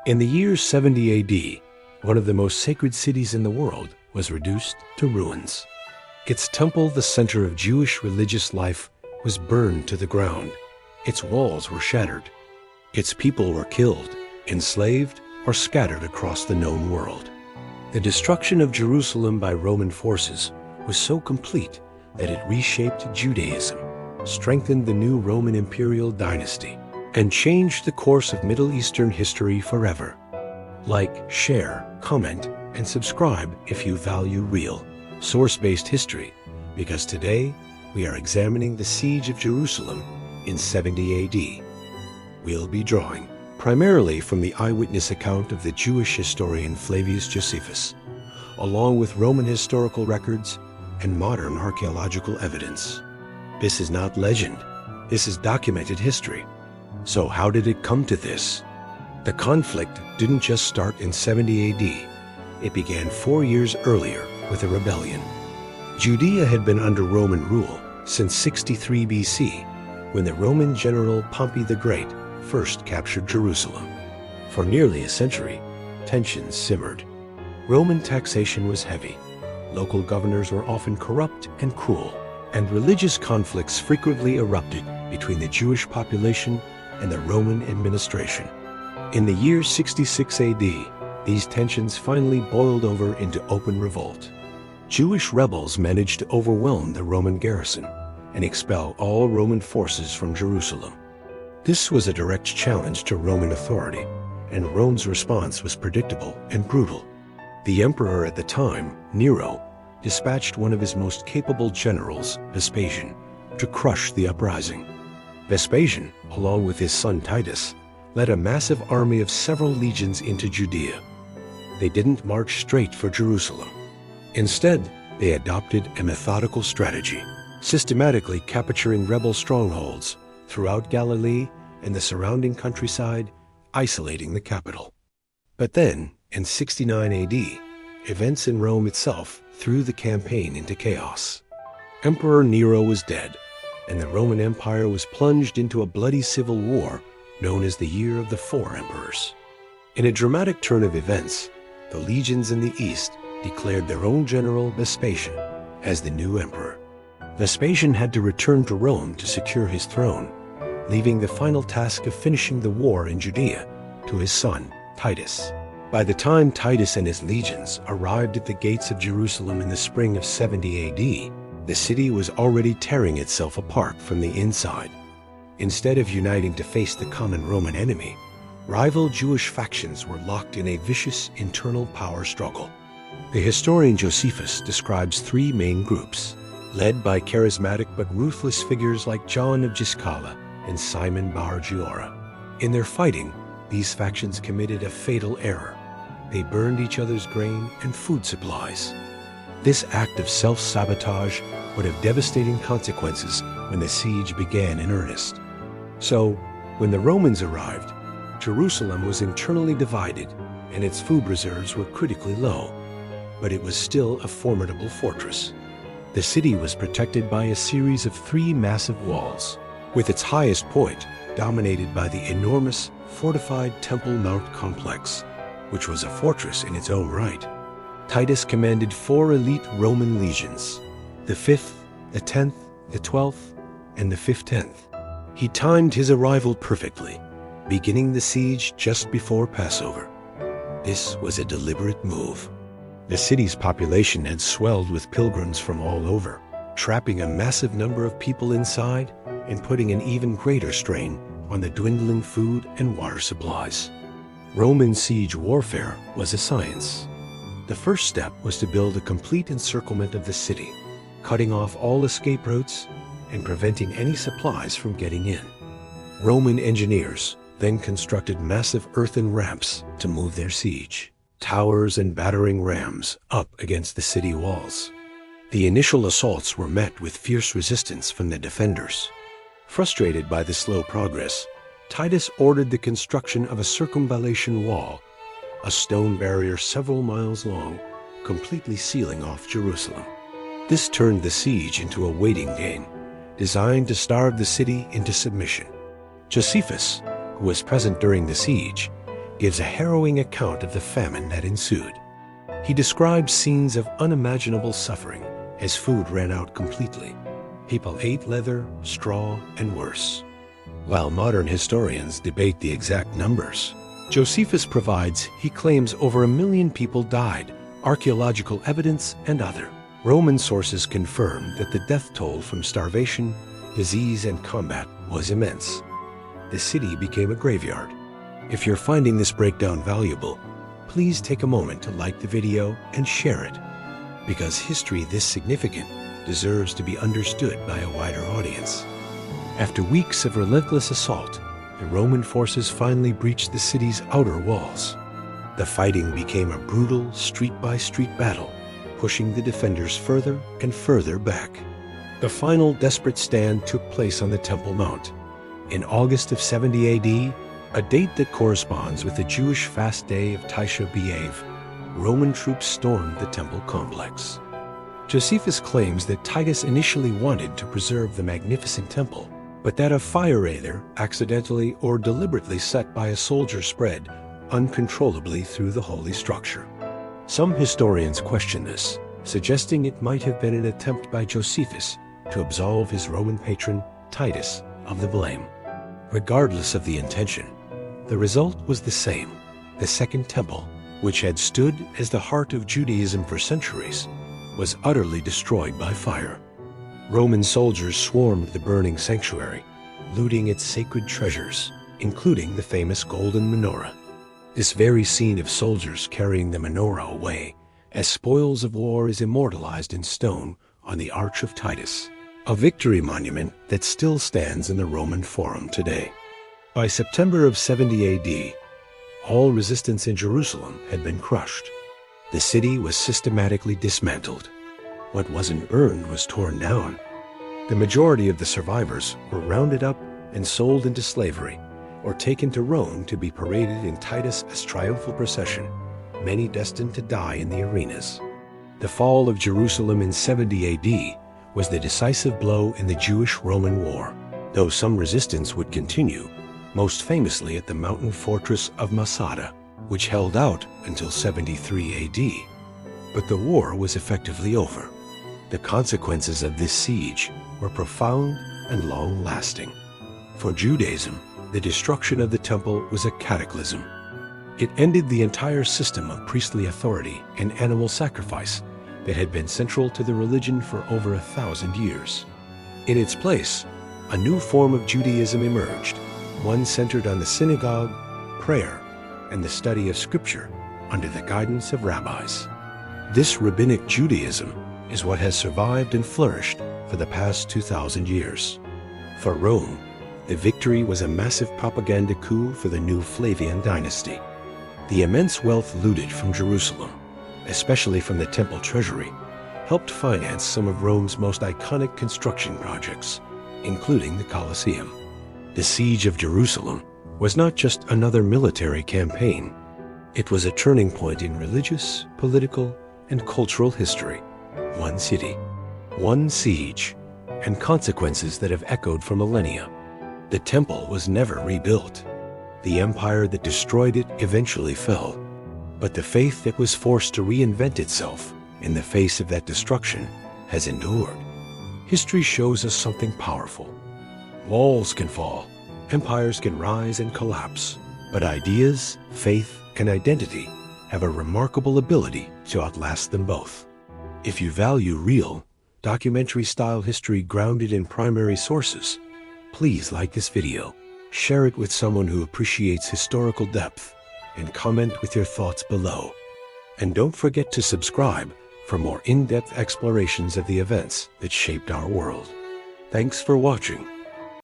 In the year 70 AD, one of the most sacred cities in the world was reduced to ruins. Its temple, the center of Jewish religious life, was burned to the ground. Its walls were shattered. Its people were killed, enslaved, or scattered across the known world. The destruction of Jerusalem by Roman forces was so complete that it reshaped Judaism, strengthened the new Roman imperial dynasty, and changed the course of Middle Eastern history forever. Like, share, comment, and subscribe if you value real, source-based history, because today we are examining the siege of Jerusalem in 70 AD. We'll be drawing primarily from the eyewitness account of the Jewish historian Flavius Josephus, along with Roman historical records and modern archaeological evidence. This is not legend. This is documented history. So how did it come to this? The conflict didn't just start in 70 AD. It began 4 years earlier with a rebellion. Judea had been under Roman rule since 63 BC, when the Roman general Pompey the Great first captured Jerusalem. For nearly a century, tensions simmered. Roman taxation was heavy. Local governors were often corrupt and cruel, and religious conflicts frequently erupted between the Jewish population and the Roman administration. In the year 66 AD, these tensions finally boiled over into open revolt. Jewish rebels managed to overwhelm the Roman garrison and expel all Roman forces from Jerusalem. This was a direct challenge to Roman authority, and Rome's response was predictable and brutal. The emperor at the time, Nero, dispatched one of his most capable generals, Vespasian, to crush the uprising. Vespasian, along with his son Titus, led a massive army of several legions into Judea. They didn't march straight for Jerusalem. Instead, they adopted a methodical strategy, systematically capturing rebel strongholds throughout Galilee and the surrounding countryside, isolating the capital. But then, in 69 AD, events in Rome itself threw the campaign into chaos. Emperor Nero was dead, and the Roman Empire was plunged into a bloody civil war known as the Year of the Four Emperors. In a dramatic turn of events, the legions in the east declared their own general, Vespasian, as the new emperor. Vespasian had to return to Rome to secure his throne, leaving the final task of finishing the war in Judea to his son, Titus. By the time Titus and his legions arrived at the gates of Jerusalem in the spring of 70 AD, the city was already tearing itself apart from the inside. Instead of uniting to face the common Roman enemy, rival Jewish factions were locked in a vicious internal power struggle. The historian Josephus describes three main groups, led by charismatic but ruthless figures like John of Giscala and Simon Bar Giora. In their fighting, these factions committed a fatal error. They burned each other's grain and food supplies. This act of self-sabotage would have devastating consequences when the siege began in earnest. So, when the Romans arrived, Jerusalem was internally divided and its food reserves were critically low, but it was still a formidable fortress. The city was protected by a series of three massive walls, with its highest point dominated by the enormous fortified Temple Mount complex, which was a fortress in its own right. Titus commanded 4 elite Roman legions, the 5th, the 10th, the 12th, and the 15th. He timed his arrival perfectly, beginning the siege just before Passover. This was a deliberate move. The city's population had swelled with pilgrims from all over, trapping a massive number of people inside and putting an even greater strain on the dwindling food and water supplies. Roman siege warfare was a science. The first step was to build a complete encirclement of the city, cutting off all escape routes and preventing any supplies from getting in. Roman engineers then constructed massive earthen ramps to move their siege, towers and battering rams up against the city walls. The initial assaults were met with fierce resistance from the defenders. Frustrated by the slow progress, Titus ordered the construction of a circumvallation wall, a stone barrier several miles long, completely sealing off Jerusalem. This turned the siege into a waiting game, designed to starve the city into submission. Josephus, who was present during the siege, gives a harrowing account of the famine that ensued. He describes scenes of unimaginable suffering as food ran out completely. People ate leather, straw, and worse. While modern historians debate the exact numbers, Josephus provides, he claims, over 1 million people died, archaeological evidence and other. Roman sources confirm that the death toll from starvation, disease, and combat was immense. The city became a graveyard. If you're finding this breakdown valuable, please take a moment to like the video and share it, because history this significant deserves to be understood by a wider audience. After weeks of relentless assault, the Roman forces finally breached the city's outer walls. The fighting became a brutal street-by-street battle, pushing the defenders further and further back. The final desperate stand took place on the Temple Mount. In August of 70 AD, a date that corresponds with the Jewish fast day of Tisha B'Av, Roman troops stormed the temple complex. Josephus claims that Titus initially wanted to preserve the magnificent temple, but that a fire either accidentally or deliberately set by a soldier spread uncontrollably through the holy structure. Some historians question this, suggesting it might have been an attempt by Josephus to absolve his Roman patron, Titus, of the blame. Regardless of the intention, the result was the same. The Second Temple, which had stood as the heart of Judaism for centuries, was utterly destroyed by fire. Roman soldiers swarmed the burning sanctuary, looting its sacred treasures, including the famous golden menorah. This very scene of soldiers carrying the menorah away as spoils of war is immortalized in stone on the Arch of Titus, a victory monument that still stands in the Roman Forum today. By September of 70 AD, all resistance in Jerusalem had been crushed. The city was systematically dismantled. What wasn't burned was torn down. The majority of the survivors were rounded up and sold into slavery, or taken to Rome to be paraded in Titus' triumphal procession, many destined to die in the arenas. The fall of Jerusalem in 70 AD was the decisive blow in the Jewish-Roman War, though some resistance would continue, most famously at the mountain fortress of Masada, which held out until 73 AD. But the war was effectively over. The consequences of this siege were profound and long-lasting. For Judaism, the destruction of the temple was a cataclysm. It ended the entire system of priestly authority and animal sacrifice that had been central to the religion for over 1,000 years. In its place, a new form of Judaism emerged, one centered on the synagogue, prayer, and the study of Scripture under the guidance of rabbis. This rabbinic Judaism is what has survived and flourished for the past 2,000 years. For Rome, the victory was a massive propaganda coup for the new Flavian dynasty. The immense wealth looted from Jerusalem, especially from the temple treasury, helped finance some of Rome's most iconic construction projects, including the Colosseum. The siege of Jerusalem was not just another military campaign. It was a turning point in religious, political, and cultural history. One city, one siege, and consequences that have echoed for millennia. The temple was never rebuilt. The empire that destroyed it eventually fell. But the faith that was forced to reinvent itself in the face of that destruction has endured. History shows us something powerful. Walls can fall, empires can rise and collapse, but ideas, faith, and identity have a remarkable ability to outlast them both. If you value real, documentary-style history grounded in primary sources, please like this video, share it with someone who appreciates historical depth, and comment with your thoughts below. And don't forget to subscribe for more in-depth explorations of the events that shaped our world. Thanks for watching.